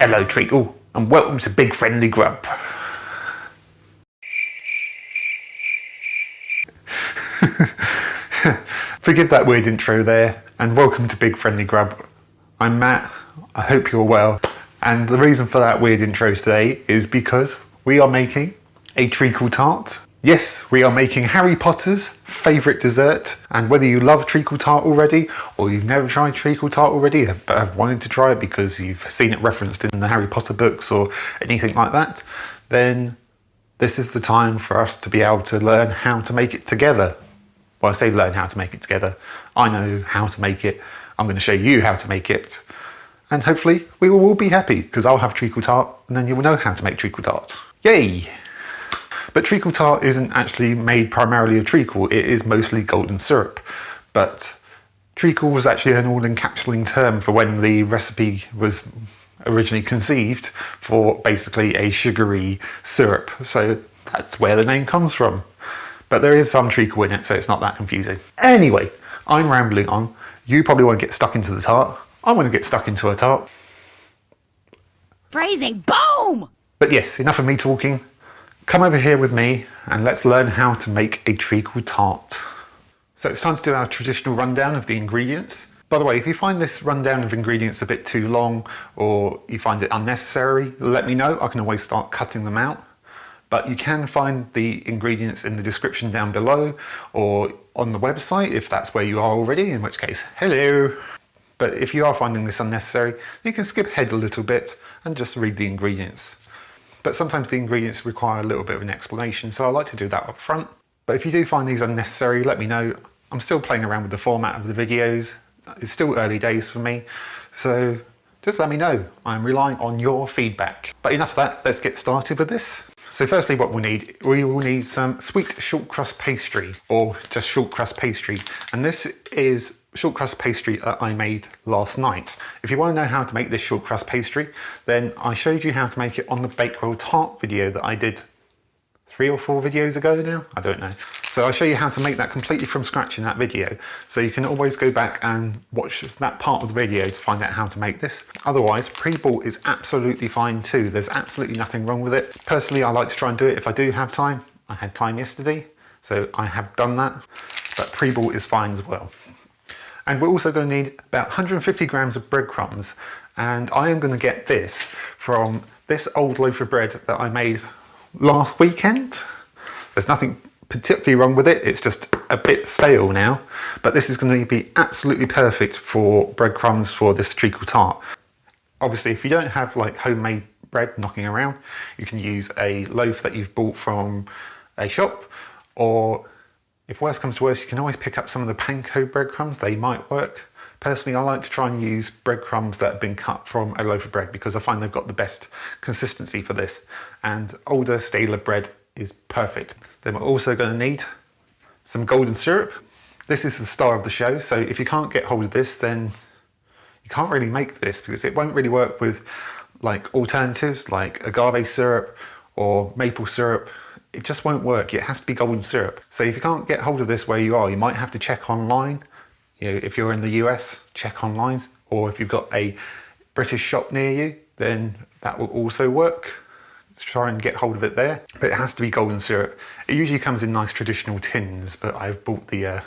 Hello Treacle, and welcome to Big Friendly Grub. Forgive that weird intro there, and welcome to Big Friendly Grub. I'm Matt, I hope you're well, and the reason for that weird intro today is because we are making a treacle tart. Yes, we are making Harry Potter's favourite dessert, and whether you love treacle tart already or you've never tried treacle tart already but have wanted to try it because you've seen it referenced in the Harry Potter books or anything like that, then this is the time for us to be able to learn how to make it together. Well, I say learn how to make it together. I know how to make it. I'm going to show you how to make it. And hopefully we will all be happy because I'll have treacle tart and then you will know how to make treacle tart. Yay! But treacle tart isn't actually made primarily of treacle, it is mostly golden syrup. But treacle was actually an all-encapsulating term for when the recipe was originally conceived for basically a sugary syrup. So that's where the name comes from. But there is some treacle in it, so it's not that confusing. Anyway, I'm rambling on. You probably want to get stuck into the tart. I want to get stuck into a tart. Phrasing, boom! But yes, enough of me talking. Come over here with me and let's learn how to make a treacle tart. So it's time to do our traditional rundown of the ingredients. By the way, if you find this rundown of ingredients a bit too long or you find it unnecessary, let me know. I can always start cutting them out. But you can find the ingredients in the description down below or on the website if that's where you are already, in which case, hello. But if you are finding this unnecessary, you can skip ahead a little bit and just read the ingredients. But sometimes the ingredients require a little bit of an explanation, so I like to do that up front. But if you do find these unnecessary, let me know. I'm still playing around with the format of the videos. It's still early days for me, so just let me know. I'm relying on your feedback. But enough of that, let's get started with this. So firstly what we will need some sweet shortcrust pastry, or just shortcrust pastry. And this is shortcrust pastry that I made last night. If you want to know how to make this shortcrust pastry, then I showed you how to make it on the Treacle Tart video that I did 3 or 4 videos ago now, I don't know. So I'll show you how to make that completely from scratch in that video. So you can always go back and watch that part of the video to find out how to make this. Otherwise, pre-bought is absolutely fine too. There's absolutely nothing wrong with it. Personally, I like to try and do it if I do have time. I had time yesterday, so I have done that, but pre-bought is fine as well. And we're also going to need about 150 grams of breadcrumbs. And I am going to get this from this old loaf of bread that I made last weekend. There's nothing particularly wrong with it, it's just a bit stale now, but this is going to be absolutely perfect for breadcrumbs for this treacle tart. Obviously, if you don't have like homemade bread knocking around, you can use a loaf that you've bought from a shop, or if worse comes to worse, you can always pick up some of the panko breadcrumbs, they might work. Personally, I like to try and use breadcrumbs that have been cut from a loaf of bread because I find they've got the best consistency for this, and older, staler bread is perfect. Then we're also going to need some golden syrup. This is the star of the show, so if you can't get hold of this, then you can't really make this because it won't really work with like alternatives like agave syrup or maple syrup. It just won't work. It has to be golden syrup. So if you can't get hold of this where you are, you might have to check online. You know, if you're in the US, check online, or if you've got a British shop near you, then that will also work. Let's try and get hold of it there. But it has to be golden syrup. It usually comes in nice traditional tins, but I've bought the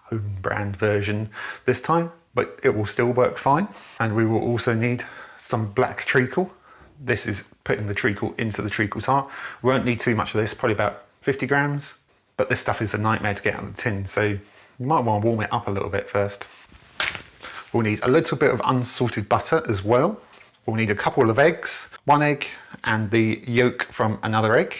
home brand version this time, but it will still work fine. And we will also need some black treacle. This is putting the treacle into the treacle tart. We won't need too much of this, probably about 50 grams, but this stuff is a nightmare to get out of the tin, so you might want to warm it up a little bit first. We'll need a little bit of unsalted butter as well. We'll need a couple of eggs, 1 egg and the yolk from another egg,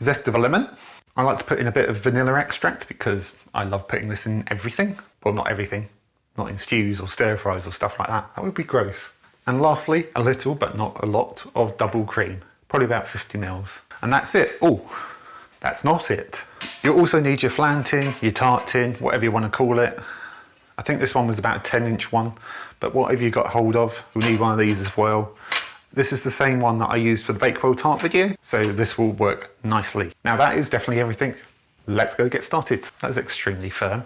zest of a lemon. I like to put in a bit of vanilla extract because I love putting this in everything. Well, not everything, not in stews or stir fries or stuff like that. That would be gross. And lastly, a little, but not a lot, of double cream, probably about 50 mils. And that's it. Oh, that's not it. You'll also need your flan tin, your tart tin, whatever you want to call it. I think this one was about a 10-inch one, but whatever you got hold of, you'll need one of these as well. This is the same one that I used for the Treacle Tart video, so this will work nicely. Now that is definitely everything. Let's go get started. That is extremely firm.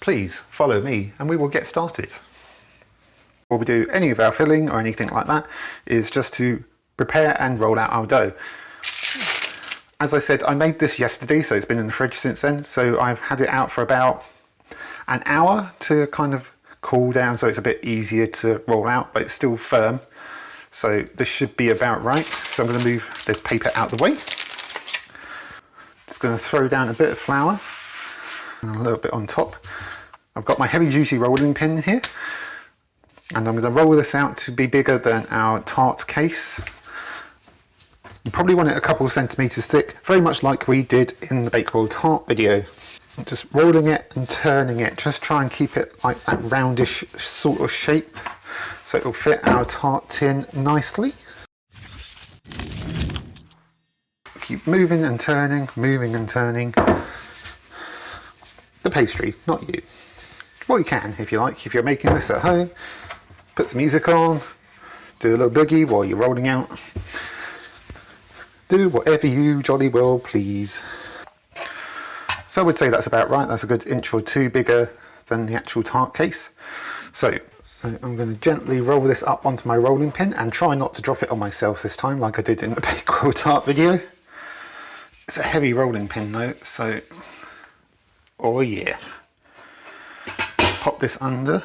Please follow me and we will get started. Before we do any of our filling or anything like that, is just to prepare and roll out our dough. As I said, I made this yesterday, so it's been in the fridge since then, so I've had it out for about an hour to kind of cool down, so it's a bit easier to roll out, but it's still firm. So this should be about right. So I'm going to move this paper out of the way. Just going to throw down a bit of flour and a little bit on top. I've got my heavy duty rolling pin here, and I'm going to roll this out to be bigger than our tart case. You probably want it a couple of centimetres thick, very much like we did in the Treacle Tart video. I'm just rolling it and turning it, just try and keep it like that roundish sort of shape so it will fit our tart tin nicely. Keep moving and turning the pastry, not you. Well, you can if you like, if you're making this at home. Put some music on, do a little boogie while you're rolling out. Do whatever you jolly well please. So I would say that's about right. That's a good inch or two bigger than the actual tart case. So I'm going to gently roll this up onto my rolling pin and try not to drop it on myself this time like I did in the Treacle Tart video. It's a heavy rolling pin though, so oh yeah. Pop this under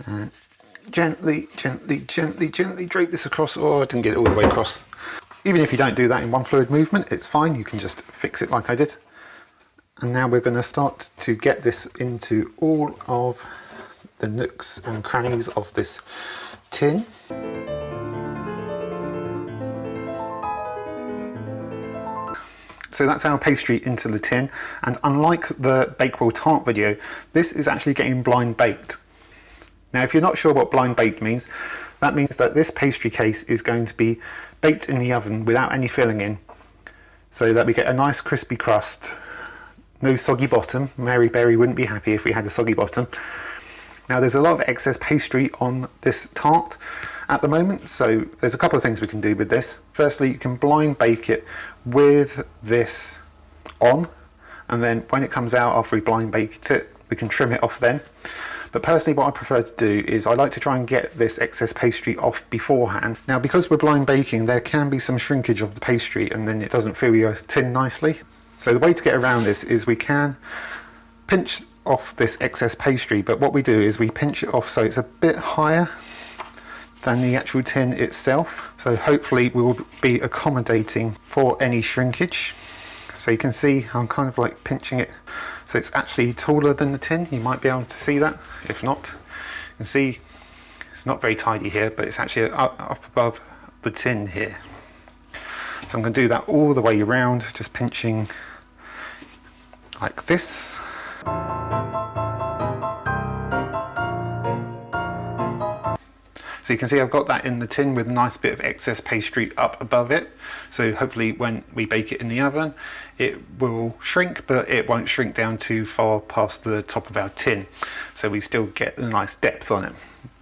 and gently drape this across. Oh, I didn't get it all the way across. Even if you don't do that in one fluid movement, it's fine. You can just fix it like I did. And now we're going to start to get this into all of the nooks and crannies of this tin. So that's our pastry into the tin, and unlike the Treacle Tart video, this is actually getting blind baked. Now if you're not sure what blind baked means, that means that this pastry case is going to be baked in the oven without any filling in, so that we get a nice crispy crust, no soggy bottom. Mary Berry wouldn't be happy if we had a soggy bottom. Now there's a lot of excess pastry on this tart at the moment, so there's a couple of things we can do with this. Firstly, you can blind bake it with this on, and then when it comes out after we blind baked it, we can trim it off then. But personally what I prefer to do is I like to try and get this excess pastry off beforehand. Now because we're blind baking, there can be some shrinkage of the pastry and then it doesn't fill your tin nicely. So the way to get around this is we can pinch off this excess pastry, but what we do is we pinch it off so it's a bit higher than the actual tin itself. So hopefully we will be accommodating for any shrinkage. So you can see I'm kind of like pinching it so it's actually taller than the tin. You might be able to see that. If not, you can see it's not very tidy here, but it's actually up above the tin here. So I'm going to do that all the way around, just pinching like this. So you can see I've got that in the tin with a nice bit of excess pastry up above it. So hopefully when we bake it in the oven, it will shrink, but it won't shrink down too far past the top of our tin. So we still get a nice depth on it.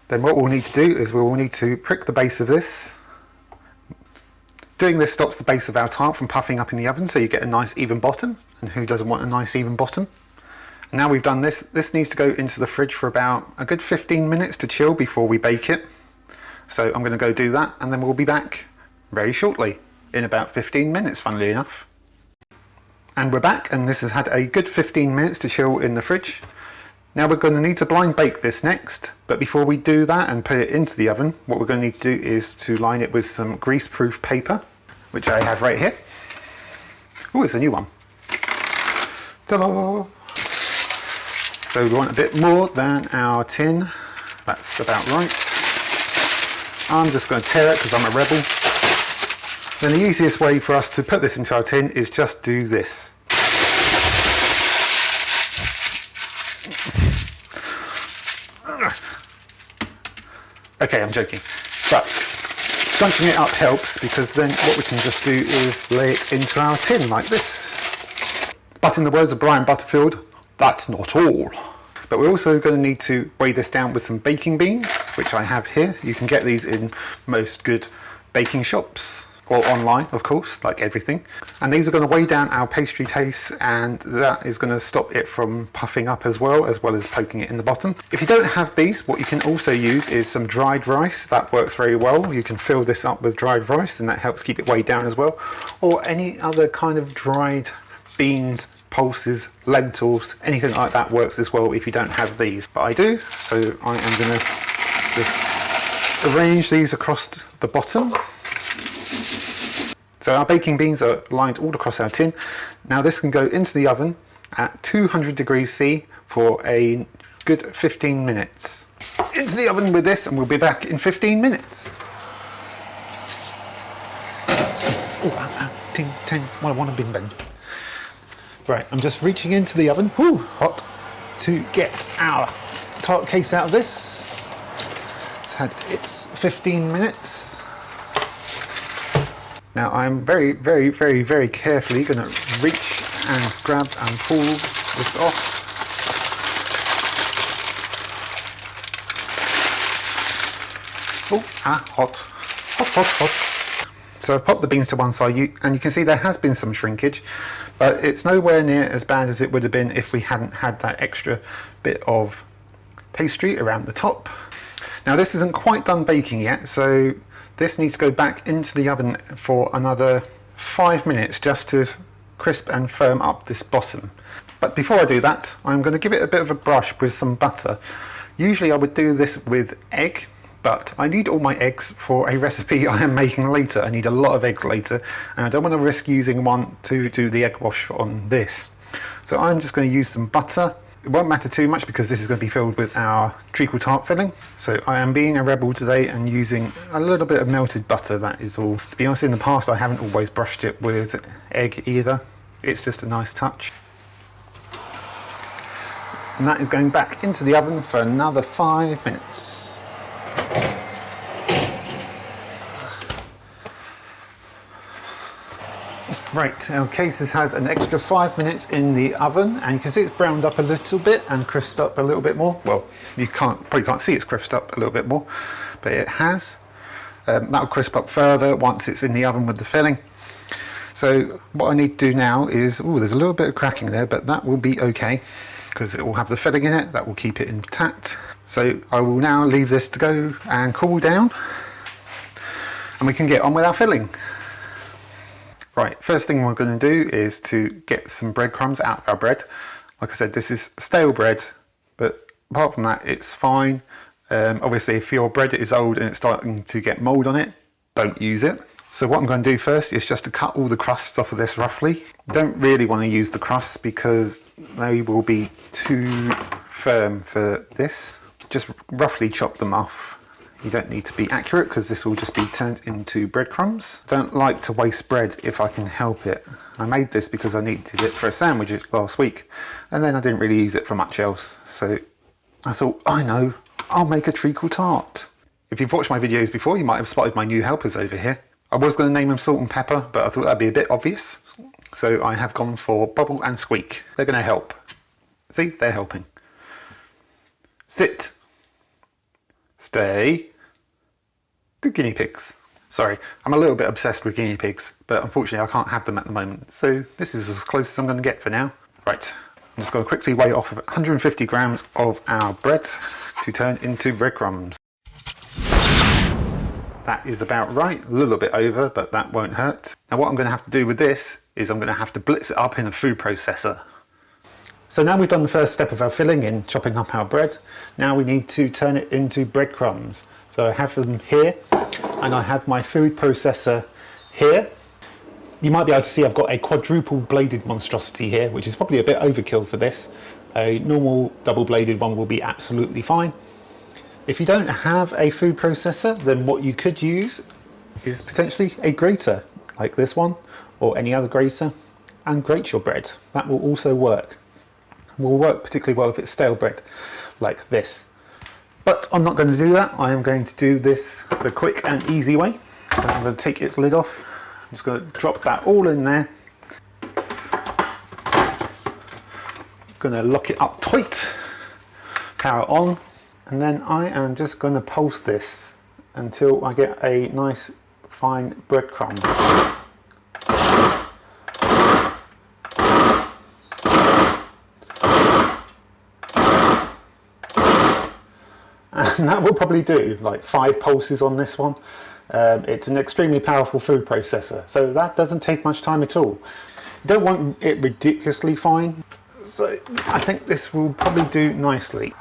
Then what we'll need to do is we'll need to prick the base of this. Doing this stops the base of our tart from puffing up in the oven, so you get a nice even bottom. And who doesn't want a nice even bottom? And now we've done this, this needs to go into the fridge for about a good 15 minutes to chill before we bake it. So I'm going to go do that, and then we'll be back very shortly, in about 15 minutes, funnily enough. And we're back, and this has had a good 15 minutes to chill in the fridge. Now we're going to need to blind bake this next, but before we do that and put it into the oven, what we're going to need to do is to line it with some grease-proof paper, which I have right here. Oh, it's a new one. Ta-da! So we want a bit more than our tin. That's about right. I'm just going to tear it because I'm a rebel. Then the easiest way for us to put this into our tin is just do this. Okay, I'm joking. But scrunching it up helps, because then what we can just do is lay it into our tin like this. But in the words of Brian Butterfield, that's not all. But we're also going to need to weigh this down with some baking beans, which I have here. You can get these in most good baking shops. or online, of course, like everything. And these are going to weigh down our pastry taste, and that is going to stop it from puffing up as well as poking it in the bottom. If you don't have these, what you can also use is some dried rice. That works very well. You can fill this up with dried rice and that helps keep it weighed down as well. Or any other kind of dried beans, pulses, lentils, anything like that works as well if you don't have these. But I do, so I am going to just arrange these across the bottom. So our baking beans are lined all across our tin. Now this can go into the oven at 200 degrees C for a good 15 minutes. Into the oven with this and we'll be back in 15 minutes. Oh, ting, ting, what I want a bing bang. Right, I'm just reaching into the oven, whoo, hot, to get our tart case out of this. It's had its 15 minutes. Now I'm very, very, very, very carefully going to reach and grab and pull this off. Oh, hot, hot, hot, hot. So I've popped the beans to one side, and you can see there has been some shrinkage, but it's nowhere near as bad as it would have been if we hadn't had that extra bit of pastry around the top. Now this isn't quite done baking yet, so this needs to go back into the oven for another 5 minutes just to crisp and firm up this bottom. But before I do that, I'm going to give it a bit of a brush with some butter. Usually I would do this with egg, but I need all my eggs for a recipe I am making later. I need a lot of eggs later, and I don't want to risk using one to do the egg wash on this. So I'm just going to use some butter. It won't matter too much because this is going to be filled with our treacle tart filling. So I am being a rebel today and using a little bit of melted butter, that is all. To be honest, in the past I haven't always brushed it with egg either. It's just a nice touch. And that is going back into the oven for another 5 minutes. Right, our case has had an extra 5 minutes in the oven, and you can see it's browned up a little bit and crisped up a little bit more. Well, you probably can't see it's crisped up a little bit more, but it has. That'll crisp up further once it's in the oven with the filling. So what I need to do now is, oh, there's a little bit of cracking there, but that will be okay because it will have the filling in it. That will keep it intact. So I will now leave this to go and cool down, and we can get on with our filling. Right, first thing we're going to do is to get some breadcrumbs out of our bread. Like I said, this is stale bread, but apart from that, it's fine. Obviously, if your bread is old and it's starting to get mold on it, don't use it. So what I'm going to do first is just to cut all the crusts off of this roughly. Don't really want to use the crusts because they will be too firm for this. Just roughly chop them off. You don't need to be accurate because this will just be turned into breadcrumbs. Don't like to waste bread if I can help it. I made this because I needed it for a sandwich last week, and then I didn't really use it for much else. So I thought, I know, I'll make a treacle tart. If you've watched my videos before, you might have spotted my new helpers over here. I was going to name them Salt and Pepper, but I thought that'd be a bit obvious. So I have gone for Bubble and Squeak. They're going to help. See, they're helping. Sit. Stay. Good guinea pigs. Sorry, I'm a little bit obsessed with guinea pigs, but unfortunately I can't have them at the moment. So this is as close as I'm going to get for now. Right, I'm just going to quickly weigh off of 150 grams of our bread to turn into breadcrumbs. That is about right, a little bit over, but that won't hurt. Now what I'm going to have to do with this is I'm going to have to blitz it up in a food processor. So now we've done the first step of our filling in chopping up our bread. Now we need to turn it into breadcrumbs. So I have them here, and I have my food processor here. You might be able to see I've got a quadruple bladed monstrosity here, which is probably a bit overkill for this. A normal double bladed one will be absolutely fine. If you don't have a food processor, then what you could use is potentially a grater, like this one, or any other grater, and grate your bread. That will also work. It will work particularly well if it's stale bread, like this. But I'm not going to do that. I am going to do this the quick and easy way. So I'm going to take its lid off. I'm just going to drop that all in there. Going to lock it up tight, power on, and then I am just going to pulse this until I get a nice fine breadcrumb. And that will probably do like 5 pulses on this one. It's an extremely powerful food processor, so that doesn't take much time at all. You don't want it ridiculously fine, so I think this will probably do nicely.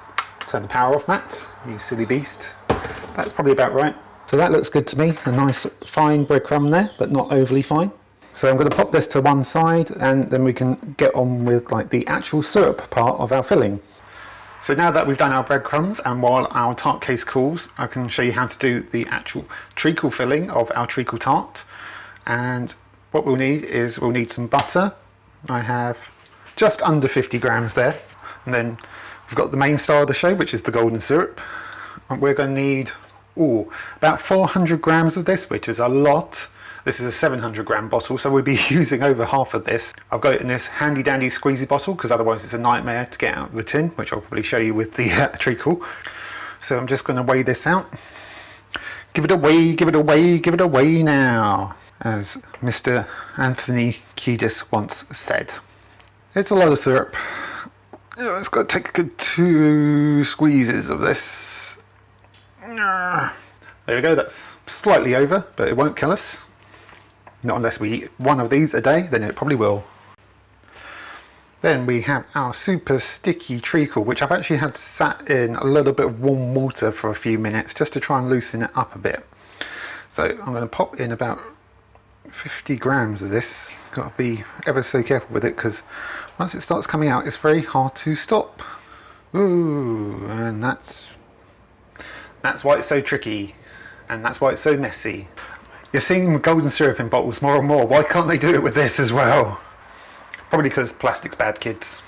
Turn the power off, Matt, you silly beast. That's probably about right. So that looks good to me, a nice fine breadcrumb there, but not overly fine. So I'm going to pop this to one side and then we can get on with like the actual syrup part of our filling. So now that we've done our breadcrumbs and while our tart case cools, I can show you how to do the actual treacle filling of our treacle tart. And what we'll need is we'll need some butter. I have just under 50 grams there. And then we've got the main star of the show, which is the golden syrup. And we're going to need about 400 grams of this, which is a lot. This is a 700 gram bottle, so we'll be using over half of this. I've got it in this handy dandy squeezy bottle because otherwise it's a nightmare to get out of the tin, which I'll probably show you with the treacle. So I'm just going to weigh this out. Give it away, give it away, give it away now, as Mr. Anthony Kiedis once said. It's a lot of syrup. It's got to take a good 2 squeezes of this. There we go, that's slightly over, but it won't kill us. Not unless we eat one of these a day, then it probably will. Then we have our super sticky treacle, which I've actually had sat in a little bit of warm water for a few minutes just to try and loosen it up a bit. So I'm going to pop in about 50 grams of this. Got to be ever so careful with it because once it starts coming out, it's very hard to stop. Ooh, and that's why it's so tricky, and that's why it's so messy. You're seeing golden syrup in bottles more and more. Why can't they do it with this as well? Probably because plastic's bad, kids.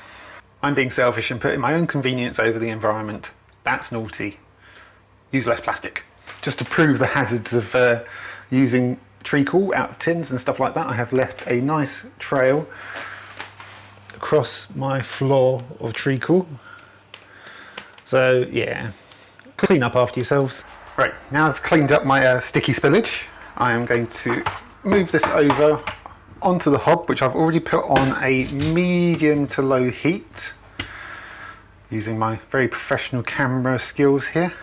I'm being selfish and putting my own convenience over the environment. That's naughty. Use less plastic. Just to prove the hazards of using treacle out of tins and stuff like that, I have left a nice trail across my floor of treacle. So yeah, clean up after yourselves. Right, now I've cleaned up my sticky spillage. I am going to move this over onto the hob, which I've already put on a medium to low heat using my very professional camera skills here.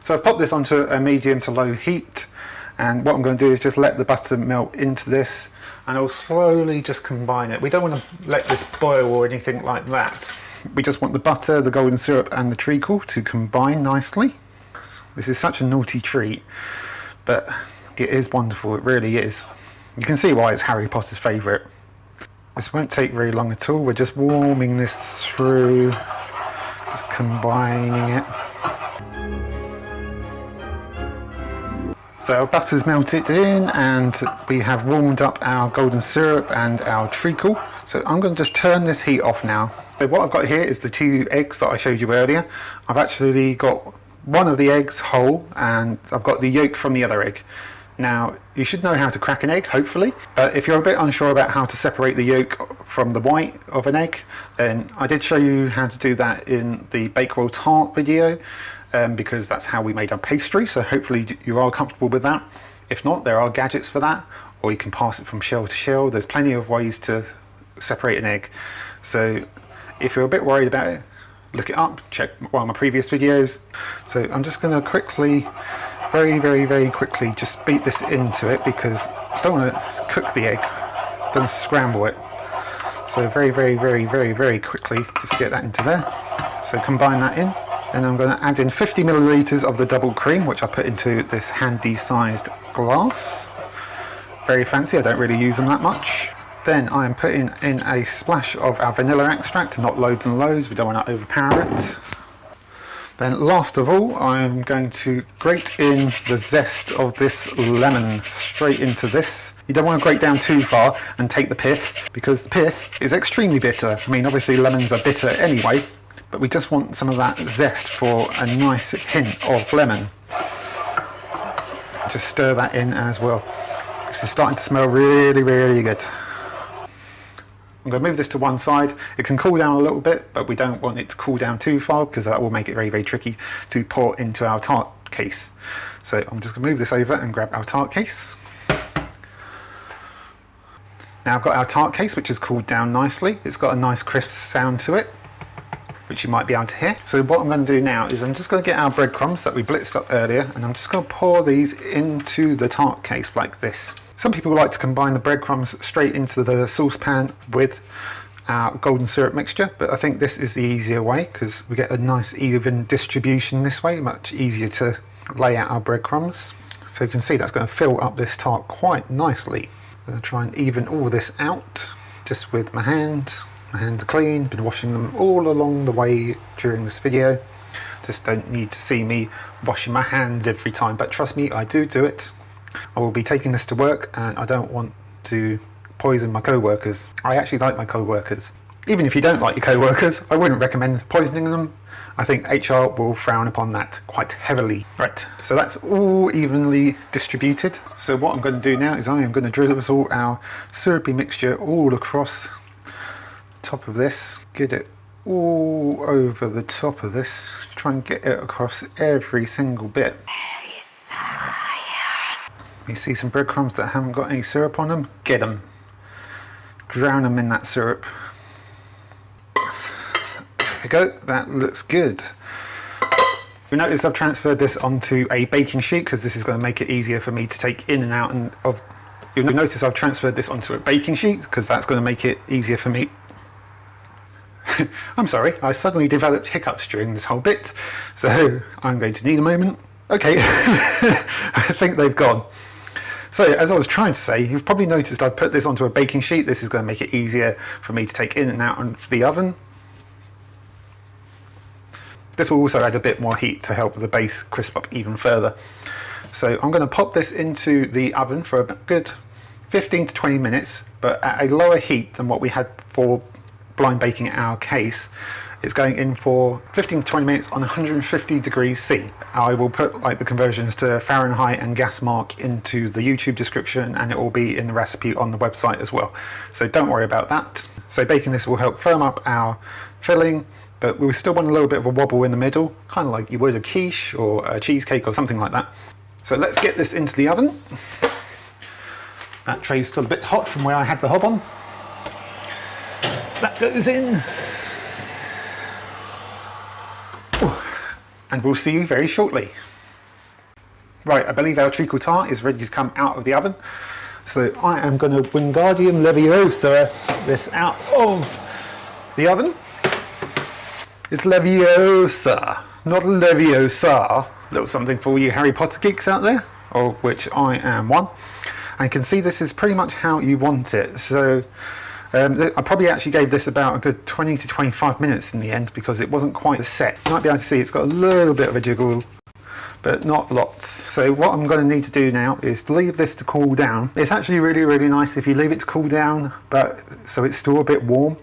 So I've popped this onto a medium to low heat, and what I'm going to do is just let the butter melt into this and I'll slowly just combine it. We don't want to let this boil or anything like that. We just want the butter, the golden syrup and the treacle to combine nicely. This is such a naughty treat, but it is wonderful, it really is. You can see why it's Harry Potter's favourite. This won't take very long at all. We're just warming this through, just combining it. So our butter's melted in and we have warmed up our golden syrup and our treacle. So I'm going to just turn this heat off now. So what I've got here is the 2 eggs that I showed you earlier. I've actually got one of the eggs whole and I've got the yolk from the other egg. Now, you should know how to crack an egg, hopefully, but if you're a bit unsure about how to separate the yolk from the white of an egg, then I did show you how to do that in the Treacle Tart video, because that's how we made our pastry, so hopefully you are comfortable with that. If not, there are gadgets for that, or you can pass it from shell to shell. There's plenty of ways to separate an egg. So if you're a bit worried about it, look it up, check one of my previous videos. So I'm just going to quickly, very quickly just beat this into it because I don't want to cook the egg, I don't want to scramble it. So very quickly just get that into there. So combine that in. Then I'm going to add in 50 millilitres of the double cream, which I put into this handy sized glass. Very fancy, I don't really use them that much. Then I am putting in a splash of our vanilla extract, not loads and loads, we don't want to overpower it. Then last of all, I'm going to grate in the zest of this lemon straight into this. You don't want to grate down too far and take the pith, because the pith is extremely bitter. I mean, obviously lemons are bitter anyway, but we just want some of that zest for a nice hint of lemon. Just stir that in as well. This is starting to smell really good. I'm going to move this to one side. It can cool down a little bit, but we don't want it to cool down too far because that will make it very tricky to pour into our tart case. So I'm just gonna move this over and grab our tart case. Now I've got our tart case, which has cooled down nicely. It's got a nice crisp sound to it, which you might be able to hear. So what I'm going to do now is I'm just going to get our breadcrumbs that we blitzed up earlier, and I'm just going to pour these into the tart case like this. Some people like to combine the breadcrumbs straight into the saucepan with our golden syrup mixture, but I think this is the easier way because we get a nice even distribution this way, much easier to lay out our breadcrumbs. So you can see that's going to fill up this tart quite nicely. I'm going to try and even all this out just with my hand. My hands are clean, been washing them all along the way during this video. Just don't need to see me washing my hands every time, but trust me, I do it. I will be taking this to work and I don't want to poison my co-workers. I actually like my co-workers. Even if you don't like your co-workers, I wouldn't recommend poisoning them. I think HR will frown upon that quite heavily. Right, so that's all evenly distributed. So what I'm going to do now is I am going to drizzle our syrupy mixture all across the top of this. Get it all over the top of this. Try and get it across every single bit. You see some breadcrumbs that haven't got any syrup on them? Get them. Drown them in that syrup. There we go, that looks good. You'll notice I've transferred this onto a baking sheet because this is going to make it easier for me to take in and out of. You'll notice I've transferred this onto a baking sheet because that's going to make it easier for me. I'm sorry, I suddenly developed hiccups during this whole bit, so I'm going to need a moment. Okay, I think they've gone. So as I was trying to say, you've probably noticed I've put this onto a baking sheet. This is going to make it easier for me to take in and out of the oven. This will also add a bit more heat to help the base crisp up even further. So I'm going to pop this into the oven for a good 15 to 20 minutes, but at a lower heat than what we had for blind baking our case. It's going in for 15 to 20 minutes on 150 degrees C. I will put like the conversions to Fahrenheit and gas mark into the YouTube description, and it will be in the recipe on the website as well. So don't worry about that. So baking this will help firm up our filling, but we still want a little bit of a wobble in the middle, kind of like you would a quiche or a cheesecake or something like that. So let's get this into the oven. That tray's still a bit hot from where I had the hob on. That goes in. And we'll see you very shortly. Right, I believe our treacle tart is ready to come out of the oven. So I am going to Wingardium Leviosa this out of the oven. It's Leviosa, not Leviosa. Little something for you Harry Potter geeks out there, of which I am one. And you can see this is pretty much how you want it. So I probably actually gave this about a good 20 to 25 minutes in the end because it wasn't quite set. You might be able to see it's got a little bit of a jiggle, but not lots. So what I'm going to need to do now is to leave this to cool down. It's actually really nice if you leave it to cool down, but so it's still a bit warm,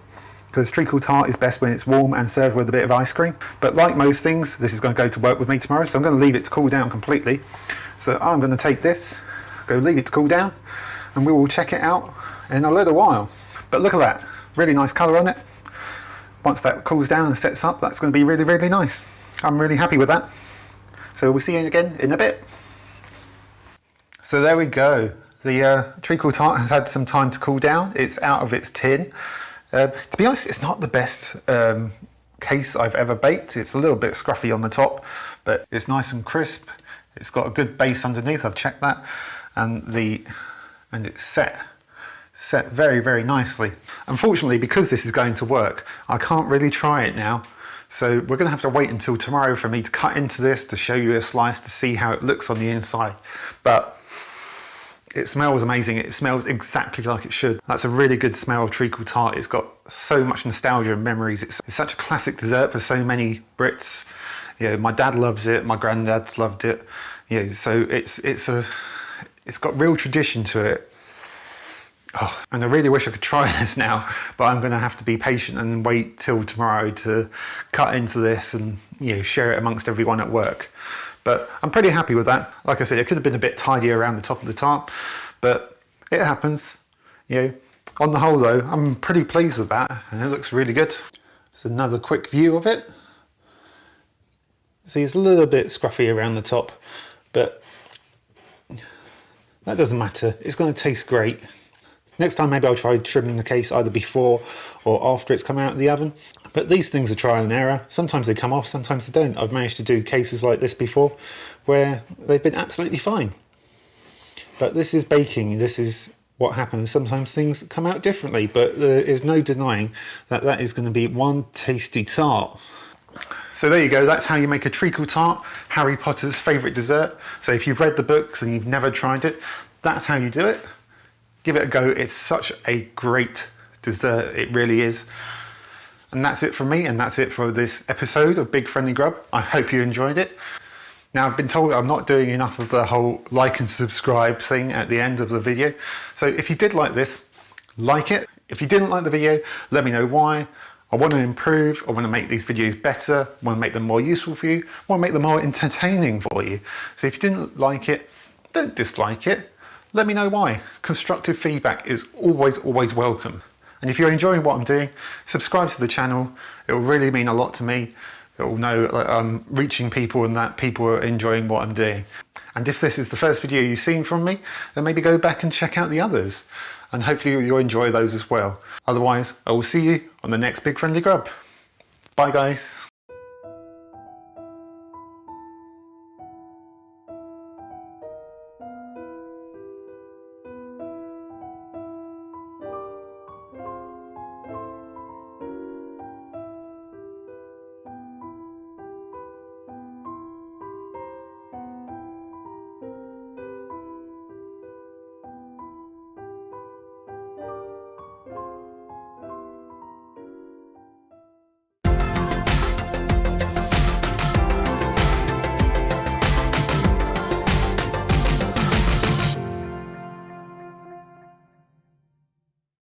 because treacle tart is best when it's warm and served with a bit of ice cream. But like most things, this is going to go to work with me tomorrow, so I'm going to leave it to cool down completely. So I'm going to take this, go leave it to cool down, and we will check it out in a little while. But look at that, really nice colour on it. Once that cools down and sets up, that's going to be really nice. I'm really happy with that. So we'll see you again in a bit. So there we go. The treacle tart has had some time to cool down. It's out of its tin. To be honest, it's not the best case I've ever baked. It's a little bit scruffy on the top, but it's nice and crisp. It's got a good base underneath, I've checked that. And it's set very nicely. Unfortunately, because this is going to work, I can't really try it now. So we're going to have to wait until tomorrow for me to cut into this, to show you a slice, to see how it looks on the inside. But it smells amazing. It smells exactly like it should. That's a really good smell of treacle tart. It's got so much nostalgia and memories. It's such a classic dessert for so many Brits. You know, my dad loves it. My granddad's loved it. You know, so it's got real tradition to it. Oh, and I really wish I could try this now, but I'm going to have to be patient and wait till tomorrow to cut into this and, you know, share it amongst everyone at work. But I'm pretty happy with that. Like I said, it could have been a bit tidier around the top of the tart, but it happens. You know, on the whole though, I'm pretty pleased with that, and it looks really good. It's another quick view of it. See, it's a little bit scruffy around the top, but That doesn't matter, it's going to taste great. Next time maybe I'll try trimming the case either before or after it's come out of the oven. But these things are trial and error. Sometimes they come off, sometimes they don't. I've managed to do cases like this before where they've been absolutely fine. But this is baking, this is what happens. Sometimes things come out differently, but there is no denying that that is going to be one tasty tart. So there you go, that's how you make a treacle tart, Harry Potter's favourite dessert. So if you've read the books and you've never tried it, that's how you do it. Give it a go, it's such a great dessert, it really is. And that's it from me, and that's it for this episode of Big Friendly Grub. I hope you enjoyed it. Now I've been told I'm not doing enough of the whole like and subscribe thing at the end of the video. So if you did like this, like it. If you didn't like the video, let me know why. I want to improve, I want to make these videos better, I want to make them more useful for you, I want to make them more entertaining for you. So if you didn't like it, don't dislike it. Let me know why. Constructive feedback is always, always welcome. And if you're enjoying what I'm doing, subscribe to the channel. It will really mean a lot to me. It will know that I'm reaching people and that people are enjoying what I'm doing. And if this is the first video you've seen from me, then maybe go back and check out the others. And hopefully you'll enjoy those as well. Otherwise, I will see you on the next Big Friendly Grub. Bye guys.